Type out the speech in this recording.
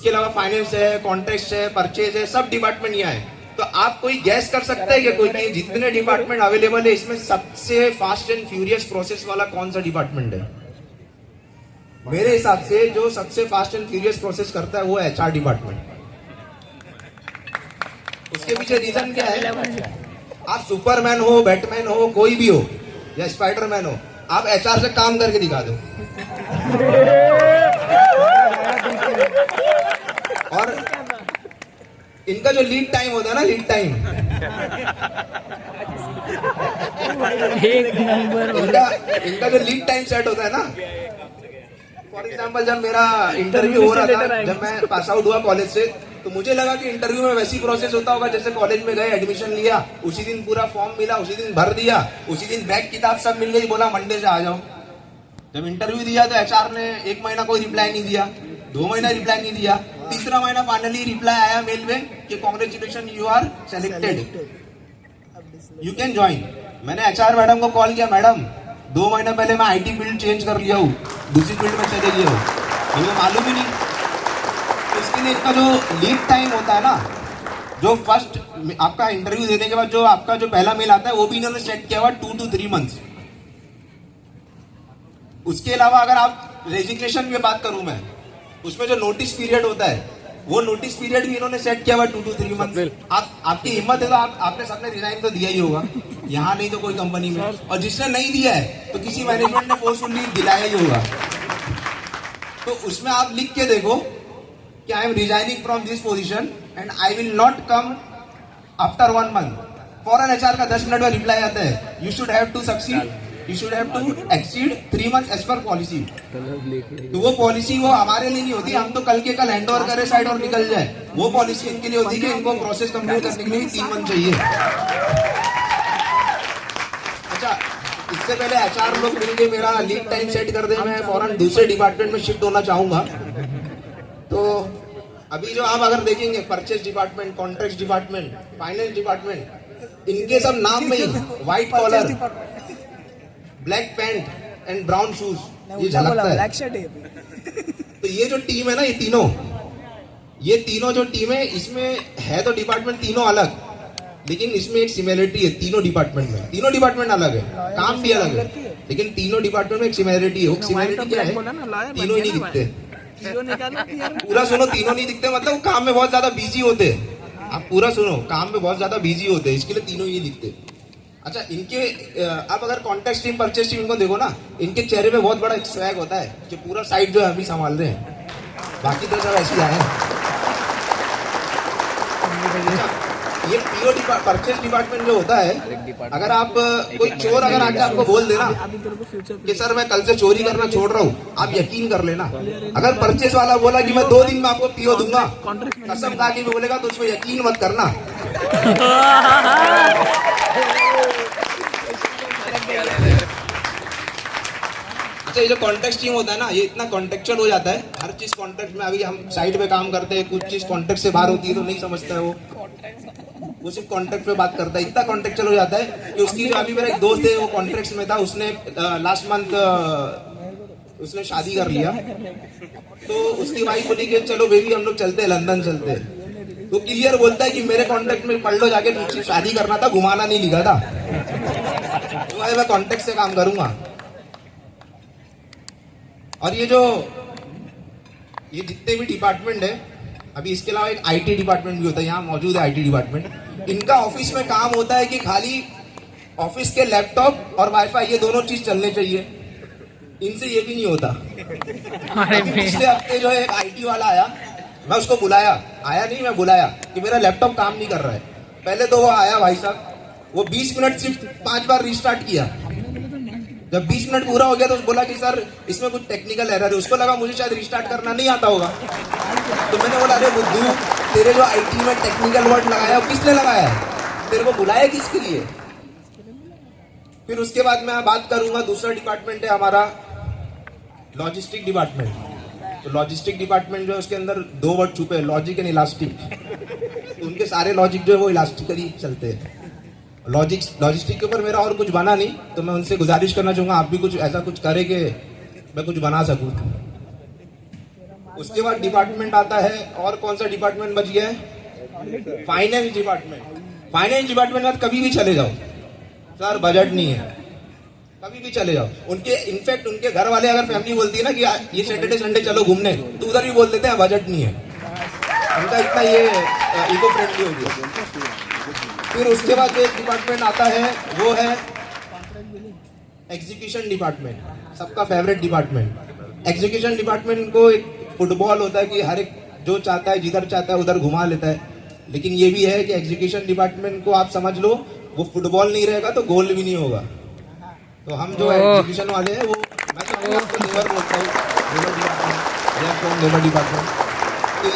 उसके अलावा फाइनेंस है, कॉन्ट्रैक्ट है, परचेज है, सब डिपार्टमेंट यहाँ है। तो आप कोई गैस कर सकते हैं कि कोई कि जितने डिपार्टमेंट अवेलेबल है इसमें सबसे फास्ट एंड फ्यूरियस प्रोसेस वाला कौन सा डिपार्टमेंट है? मेरे हिसाब से जो सबसे फास्ट एंड फ्यूरियस प्रोसेस करता है वो है एचआर डिपार्टमेंट। उसके पीछे रीजन क्या है? आप सुपरमैन हो, बैटमैन हो, कोई भी हो या स्पाइडरमैन हो, आप एचआर से काम करके दिखा दो और इनका जो लीड टाइम होता है ना, लीड टाइम, इनका जो लीड टाइम सेट होता है ना, फॉर एग्जाम्पल जब मेरा इंटरव्यू हो रहा था, जब मैं पास आउट हुआ कॉलेज से, तो मुझे लगा कि इंटरव्यू में वैसी प्रोसेस होता होगा जैसे कॉलेज में गए, एडमिशन लिया, उसी दिन पूरा फॉर्म मिला, उसी दिन भर दिया, उसी दिन बैग किताब सब मिल गई, बोला मंडे से आ जाओ। जब इंटरव्यू दिया तो एचआर ने 1 महीना कोई रिप्लाई नहीं दिया, 2 महीना रिप्लाई नहीं दिया, तीसरा महीना फाइनली रिप्लाई आया मेल में कि congratulation, you are selected, you can join. मैंने एचआर मैडम को कॉल किया, मैडम 2 महीने पहले मैं आईटी फील्ड चेंज कर लिया हूँ, दूसरी फील्ड में चले गया हूँ, मुझे मालूम ही नहीं। इसके लिए इसका जो लीड टाइम होता है ना, जो फर्स्ट आपका इंटरव्यू देने के बाद जो आपका जो पहला मेल आता है वो भी इन्होंने सेट किया हुआ 2 to 3 मंथ्स। उसके अलावा अगर आप रेजिग्नेशन की बात करूं मैं, उसमें जो नोटिस पीरियड होता है वो नोटिस पीरियड भी इन्होंने सेट किया हुआ 2 to 3 मंथ। आपकी हिम्मत है तो आपने सबने रिजाइन तो दिया ही होगा, यहाँ नहीं तो कोई कंपनी में, और जिसने नहीं दिया है तो किसी मैनेजमेंट ने फोर्सफुली दिलाया ही होगा। तो उसमें आप लिख के देखो कि I am resigning from this position and I will not come after 1 month. फॉरन एचआर का 10 मिनट में रिप्लाई आता है, you should have to succeed, you should have to exceed 3 months as per policy. तो वो पॉलिसी वो हमारे लिए नहीं होती, हम तो कल के कल हैंड ओवर करे साइड और निकल जाए, वो पॉलिसी इनके लिए होती है कि इनको प्रोसेस कंप्लीट करने के लिए 3 मंथ चाहिए। अच्छा, इससे पहले एचआर लोग मिलकर मेरा लीड टाइम सेट कर दे, मैं फौरन दूसरे डिपार्टमेंट में शिफ्ट होना चाहूंगा। तो अभी जो आप अगर देखेंगे purchase department, contract department, finance department, इनके सब नाम में ही white collar, black pant and brown shoes ये झलकता है। तो ये जो टीम है ना, ये तीनों जो टीम है, इसमें है तो डिपार्टमेंट तीनों अलग, लेकिन इसमें एक सिमिलरिटी है तीनों डिपार्टमेंट में। तीनों डिपार्टमेंट अलग है, काम भी अलग है, लेकिन तीनों डिपार्टमेंट में एक सिमिलरिटी है। सिमिलरिटी क्या है? तीनों ही नहीं दिखते। पूरा सुनो, तीनों नहीं दिखते मतलब काम में बहुत ज्यादा बिजी होते हैं। आप पूरा सुनो, काम में बहुत ज्यादा बिजी होते हैं, इसके लिए तीनों ही दिखते। अच्छा, इनके आप अगर कॉन्टेक्स्ट टीम, परचेज टीम इनको देखो ना, इनके चेहरे पे बहुत बड़ा स्वैग होता है कि पूरा साइड जो है अभी संभाल रहे हैं, बाकी तो सब ऐसे आए हैं। ये पीओ परचेज डिपार्टमेंट जो होता है, अगर आप कोई चोर अगर आके आपको बोल देना कि सर मैं कल से चोरी करना छोड़ रहा हूँ, आप यकीन कर लेना। अगर परचेज वाला बोला कि मैं 2 दिन में आपको पीओ दूंगा, कसम खा के बोलेगा तो उसमें यकीन मत करना। अच्छा, ये जो कॉन्टेक्स्ट टीम होता है ना, ये इतना कॉन्टेक्चुअल हो जाता है, हर चीज कॉन्टेक्ट में। अभी हम साइड पे काम करते हैं, कुछ चीज कॉन्टेक्ट से बाहर होती है तो नहीं समझता है वो सिर्फ कॉन्टेक्ट पे बात करता है। इतना कॉन्टेक्चुअल हो जाता है कि उसकी जो अभी मेरा एक दोस्त है वो कॉन्ट्रैक्ट्स में था, उसने लास्ट मंथ उसने शादी कर लिया, तो उसकी वाइफ बोली कि चलो बेबी हम लोग चलते हैं, लंदन चलते हैं। तो क्लियर बोलता है कि मेरे कॉन्ट्रैक्ट में पढ़ लो जाके, मुझे शादी करना था, घुमाना नहीं लिखा था, तो मैं कॉन्ट्रैक्ट से काम करूंगा। और ये जितने भी डिपार्टमेंट है, अभी इसके अलावा एक आईटी डिपार्टमेंट भी होता है, यहाँ मौजूद है आईटी डिपार्टमेंट। इनका ऑफिस में काम होता है कि खाली ऑफिस के लैपटॉप और वाईफाई ये दोनों चीज चलने चाहिए, इनसे ये भी नहीं होता। पिछले हफ्ते जो है एक आईटी वाला आया, मैं उसको बुलाया, आया नहीं मैं बुलाया कि मेरा लैपटॉप काम नहीं कर रहा है। पहले तो वो आया भाई साहब, वो 20 मिनट सिर्फ 5 बार रिस्टार्ट किया। जब 20 मिनट पूरा हो गया तो बोला कि सर इसमें कुछ टेक्निकल एरर है। उसको लगा मुझे शायद रिस्टार्ट करना नहीं आता होगा, तो मैंने बोला अरे बुद्धू, तेरे जो आईटी में टेक्निकल वर्ड लगाया वो किसने लगाया है, तेरे को बुलाया किसके लिए? फिर उसके बाद मैं बात करूंगा, दूसरा डिपार्टमेंट है हमारा लॉजिस्टिक डिपार्टमेंट। तो लॉजिस्टिक डिपार्टमेंट जो है उसके अंदर 2 वर्ड छुपे हैं, लॉजिक एंड इलास्टिक। तो उनके सारे लॉजिक जो है वो इलास्टिकली चलते हैं। लॉजिस्टिक के ऊपर मेरा और कुछ बना नहीं, तो मैं उनसे गुजारिश करना चाहूंगा आप भी कुछ ऐसा कुछ करें कि मैं कुछ बना सकूं। उसके बाद डिपार्टमेंट आता है, और कौन सा डिपार्टमेंट बच गया है? Finance department. फाइनेंस डिपार्टमेंट में कभी भी चले जाओ सर, बजट नहीं है, कभी भी चले जाओ। उनके इनफैक्ट उनके घर वाले अगर फैमिली बोलती है ना कि ये सैटरडे संडे चलो घूमने, तो उधर भी बोल देते हैं बजट नहीं है। उनका इतना ये इको फ्रेंडली हो गया। फिर उसके बाद जो एक डिपार्टमेंट आता है वो है एग्जीक्यूशन डिपार्टमेंट, सबका फेवरेट डिपार्टमेंट। एग्जीक्यूशन डिपार्टमेंट को एक फुटबॉल होता है कि हर एक जो चाहता है जिधर चाहता है उधर घुमा लेता है, लेकिन ये भी है कि एग्जीक्यूशन डिपार्टमेंट को आप समझ लो, वो फुटबॉल नहीं रहेगा तो गोल भी नहीं होगा। तो हम जो एग्जीक्यूशन वाले हैं वो, मैं तो अपने आप को लेबर बोलता हूँ, लेबर डिपार्टमेंट, लेबर डिपार्टमेंट।